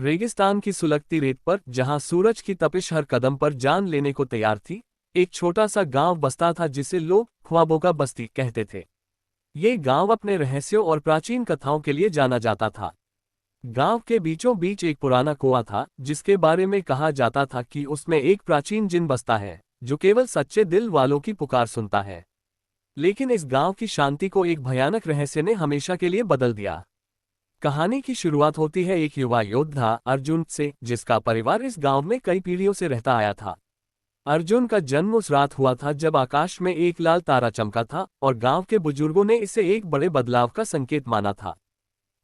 रेगिस्तान की सुलगती रेत पर, जहां सूरज की तपिश हर कदम पर जान लेने को तैयार थी, एक छोटा सा गांव बसता था जिसे लोग ख्वाबों का बस्ती कहते थे। ये गांव अपने रहस्यों और प्राचीन कथाओं के लिए जाना जाता था। गांव के बीचों बीच एक पुराना कुआं था, जिसके बारे में कहा जाता था कि उसमें एक प्राचीन जिन बसता है, जो केवल सच्चे दिल वालों की पुकार सुनता है। लेकिन इस गांव की शांति को एक भयानक रहस्य ने हमेशा के लिए बदल दिया। कहानी की शुरुआत होती है एक युवा योद्धा अर्जुन से, जिसका परिवार इस गांव में कई पीढ़ियों से रहता आया था। अर्जुन का जन्म उस रात हुआ था जब आकाश में एक लाल तारा चमका था और गांव के बुजुर्गों ने इसे एक बड़े बदलाव का संकेत माना था।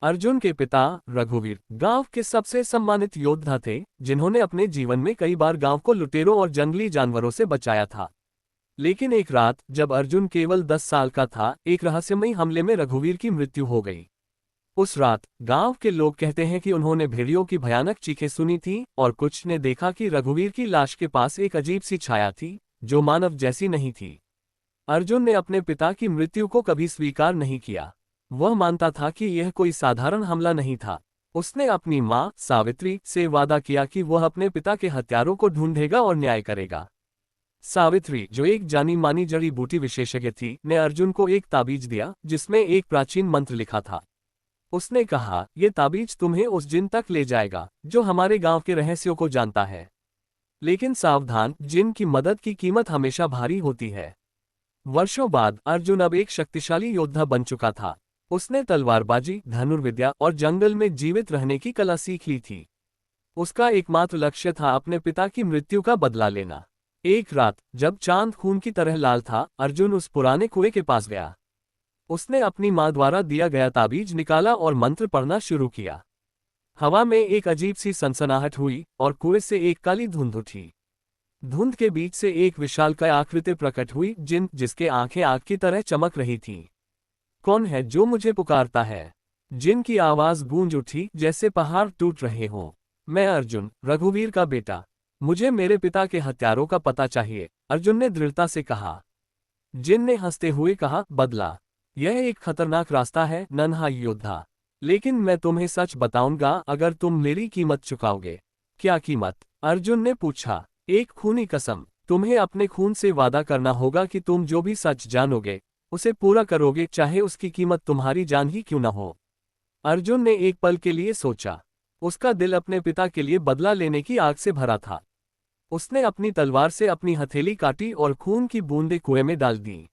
अर्जुन के पिता रघुवीर गांव के सबसे सम्मानित योद्धा थे, जिन्होंने अपने जीवन में कई बार गांव को लुटेरों और जंगली जानवरों से बचाया था। लेकिन एक रात जब अर्जुन केवल 10 साल का था, एक रहस्यमयी हमले में रघुवीर की मृत्यु हो गई। उस रात गांव के लोग कहते हैं कि उन्होंने भेड़ियों की भयानक चीखें सुनी थी और कुछ ने देखा कि रघुवीर की लाश के पास एक अजीब सी छाया थी, जो मानव जैसी नहीं थी। अर्जुन ने अपने पिता की मृत्यु को कभी स्वीकार नहीं किया। वह मानता था कि यह कोई साधारण हमला नहीं था। उसने अपनी मां सावित्री से वादा किया कि वह अपने पिता के हत्यारों को ढूंढेगा और न्याय करेगा। सावित्री, जो एक जानी मानी जड़ी बूटी विशेषज्ञ थी, ने अर्जुन को एक ताबीज दिया जिसमें एक प्राचीन मंत्र लिखा था। उसने कहा, ये ताबीज तुम्हें उस जिन तक ले जाएगा जो हमारे गांव के रहस्यों को जानता है। लेकिन सावधान, जिन की मदद की कीमत हमेशा भारी होती है। वर्षों बाद अर्जुन अब एक शक्तिशाली योद्धा बन चुका था। उसने तलवारबाजी, धनुर्विद्या और जंगल में जीवित रहने की कला सीख ली थी। उसका एकमात्र लक्ष्य था अपने पिता की मृत्यु का बदला लेना। एक रात जब चांद खून की तरह लाल था, अर्जुन उस पुराने कुएं के पास गया। उसने अपनी मां द्वारा दिया गया ताबीज निकाला और मंत्र पढ़ना शुरू किया। हवा में एक अजीब सी सनसनाहट हुई और कुएं से एक काली धुंध उठी। धुंध के बीच से एक विशालकाय आकृति प्रकट हुई, जिसके आंखें आग की तरह चमक रही थीं। कौन है जो मुझे पुकारता है? जिन की आवाज गूंज उठी जैसे पहाड़ टूट रहे हों। मैं अर्जुन, रघुवीर का बेटा। मुझे मेरे पिता के हत्यारों का पता चाहिए, अर्जुन ने दृढ़ता से कहा। जिन ने हंसते हुए कहा, बदला? यह एक खतरनाक रास्ता है नन्हा योद्धा, लेकिन मैं तुम्हें सच बताऊंगा अगर तुम मेरी कीमत चुकाओगे। क्या कीमत? अर्जुन ने पूछा। एक खूनी कसम। तुम्हें अपने खून से वादा करना होगा कि तुम जो भी सच जानोगे उसे पूरा करोगे, चाहे उसकी कीमत तुम्हारी जान ही क्यों न हो। अर्जुन ने एक पल के लिए सोचा। उसका दिल अपने पिता के लिए बदला लेने की आग से भरा था। उसने अपनी तलवार से अपनी हथेली काटी और खून की बूंदें कुएं में डाल दी।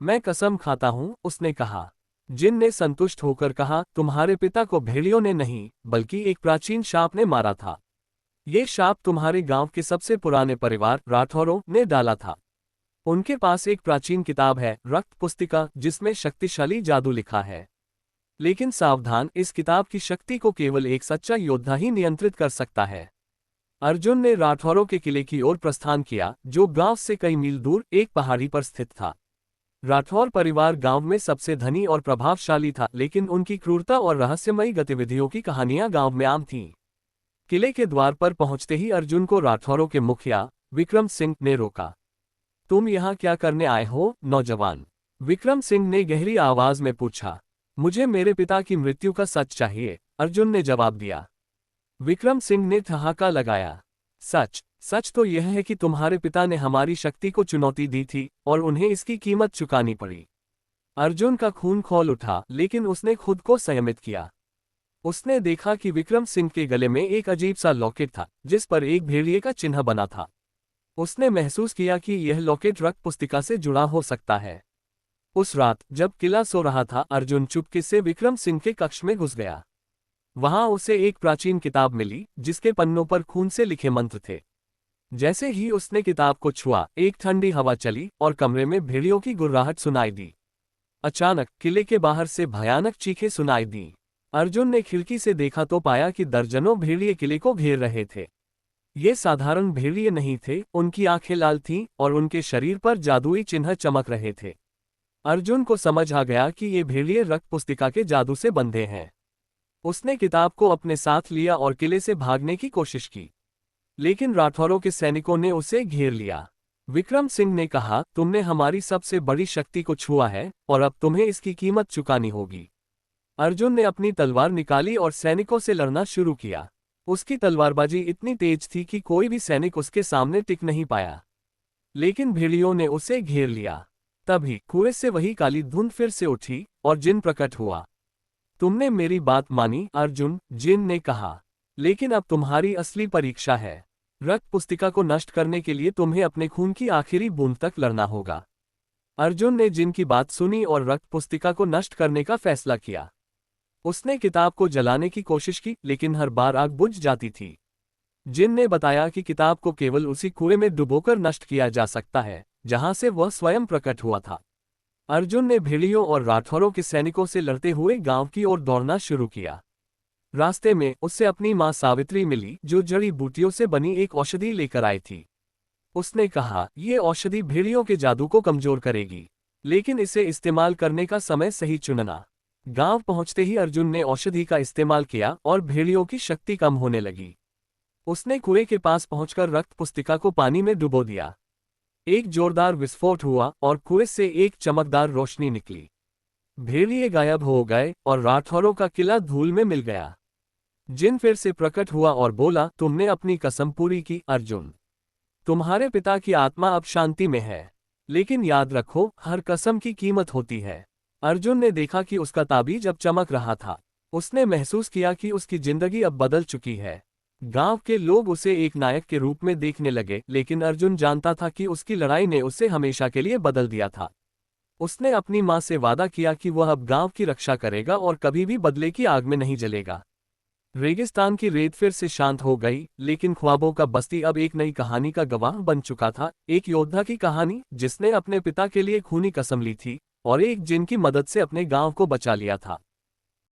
मैं कसम खाता हूं, उसने कहा। जिन ने संतुष्ट होकर कहा, तुम्हारे पिता को भेड़ियों ने नहीं बल्कि एक प्राचीन सांप ने मारा था। ये शाप तुम्हारे गांव के सबसे पुराने परिवार राठौरों ने डाला था। उनके पास एक प्राचीन किताब है, रक्त पुस्तिका, जिसमें शक्तिशाली जादू लिखा है। लेकिन सावधान, इस किताब की शक्ति को केवल एक सच्चा योद्धा ही नियंत्रित कर सकता है। अर्जुन ने राठौरों के किले की ओर प्रस्थान किया, जो गांव से कई मील दूर एक पहाड़ी पर स्थित था। राठौर परिवार गांव में सबसे धनी और प्रभावशाली था, लेकिन उनकी क्रूरता और रहस्यमयी गतिविधियों की कहानियां गांव में आम थीं। किले के द्वार पर पहुंचते ही अर्जुन को राठौरों के मुखिया विक्रम सिंह ने रोका। तुम यहाँ क्या करने आए हो, नौजवान? विक्रम सिंह ने गहरी आवाज में पूछा। मुझे मेरे पिता की मृत्यु का सच चाहिए, अर्जुन ने जवाब दिया। विक्रम सिंह ने ठहाका लगाया। सच? सच तो यह है कि तुम्हारे पिता ने हमारी शक्ति को चुनौती दी थी और उन्हें इसकी कीमत चुकानी पड़ी। अर्जुन का खून खौल उठा, लेकिन उसने खुद को संयमित किया। उसने देखा कि विक्रम सिंह के गले में एक अजीब सा लॉकेट था, जिस पर एक भेड़िए का चिन्ह बना था। उसने महसूस किया कि यह लॉकेट रक्त पुस्तिका से जुड़ा हो सकता है। उस रात जब किला सो रहा था, अर्जुन चुपके से विक्रम सिंह के कक्ष में घुस गया। वहां उसे एक प्राचीन किताब मिली, जिसके पन्नों पर खून से लिखे मंत्र थे। जैसे ही उसने किताब को छुआ, एक ठंडी हवा चली और कमरे में भेड़ियों की गुर्राहट सुनाई दी। अचानक किले के बाहर से भयानक चीखें सुनाई दी। अर्जुन ने खिड़की से देखा तो पाया कि दर्जनों भेड़िए किले को घेर रहे थे। ये साधारण भेड़िए नहीं थे, उनकी आंखें लाल थीं और उनके शरीर पर जादुई चिन्ह चमक रहे थे। अर्जुन को समझ आ गया कि ये भेड़िए रक्त पुस्तिका के जादू से बंधे हैं। उसने किताब को अपने साथ लिया और किले से भागने की कोशिश की, लेकिन राठौरों के सैनिकों ने उसे घेर लिया। विक्रम सिंह ने कहा, तुमने हमारी सबसे बड़ी शक्ति को छुआ है और अब तुम्हें इसकी कीमत चुकानी होगी। अर्जुन ने अपनी तलवार निकाली और सैनिकों से लड़ना शुरू किया। उसकी तलवारबाजी इतनी तेज थी कि कोई भी सैनिक उसके सामने टिक नहीं पाया। लेकिन भेड़ियों ने उसे घेर लिया। तभी कुएं से वही काली धुंध फिर से उठी और जिन प्रकट हुआ। तुमने मेरी बात मानी अर्जुन, जिन ने कहा, लेकिन अब तुम्हारी असली परीक्षा है। रक्त पुस्तिका को नष्ट करने के लिए तुम्हें अपने खून की आखिरी बूंद तक लड़ना होगा। अर्जुन ने जिन की बात सुनी और रक्त पुस्तिका को नष्ट करने का फैसला किया। उसने किताब को जलाने की कोशिश की, लेकिन हर बार आग बुझ जाती थी। जिन ने बताया कि किताब को केवल उसी कुएं में डुबोकर नष्ट किया जा सकता है जहां से वह स्वयं प्रकट हुआ था। अर्जुन ने भेड़ियों और राठौरों के सैनिकों से लड़ते हुए गांव की ओर दौड़ना शुरू किया। रास्ते में उससे अपनी मां सावित्री मिली, जो जड़ी बूटियों से बनी एक औषधि लेकर आई थी। उसने कहा, ये औषधि भेड़ियों के जादू को कमजोर करेगी, लेकिन इसे इस्तेमाल करने का समय सही चुनना। गांव पहुंचते ही अर्जुन ने औषधि का इस्तेमाल किया और भेड़ियों की शक्ति कम होने लगी। उसने कुएं के पास पहुंचकर रक्त पुस्तिका को पानी में डुबो दिया। एक जोरदार विस्फोट हुआ और कुएं से एक चमकदार रोशनी निकली। भेड़िए गायब हो गए और राठौरों का किला धूल में मिल गया। जिन फिर से प्रकट हुआ और बोला, तुमने अपनी कसम पूरी की अर्जुन। तुम्हारे पिता की आत्मा अब शांति में है, लेकिन याद रखो, हर कसम की कीमत होती है। अर्जुन ने देखा कि उसका ताबीज अब चमक रहा था। उसने महसूस किया कि उसकी जिंदगी अब बदल चुकी है। गांव के लोग उसे एक नायक के रूप में देखने लगे, लेकिन अर्जुन जानता था कि उसकी लड़ाई ने उसे हमेशा के लिए बदल दिया था। उसने अपनी मां से वादा किया कि वह अब गांव की रक्षा करेगा और कभी भी बदले की आग में नहीं जलेगा। रेगिस्तान की रेत फिर से शांत हो गई, लेकिन ख्वाबों का बस्ती अब एक नई कहानी का गवाह बन चुका था। एक योद्धा की कहानी जिसने अपने पिता के लिए खूनी कसम ली थी और एक जिन की मदद से अपने गांव को बचा लिया था।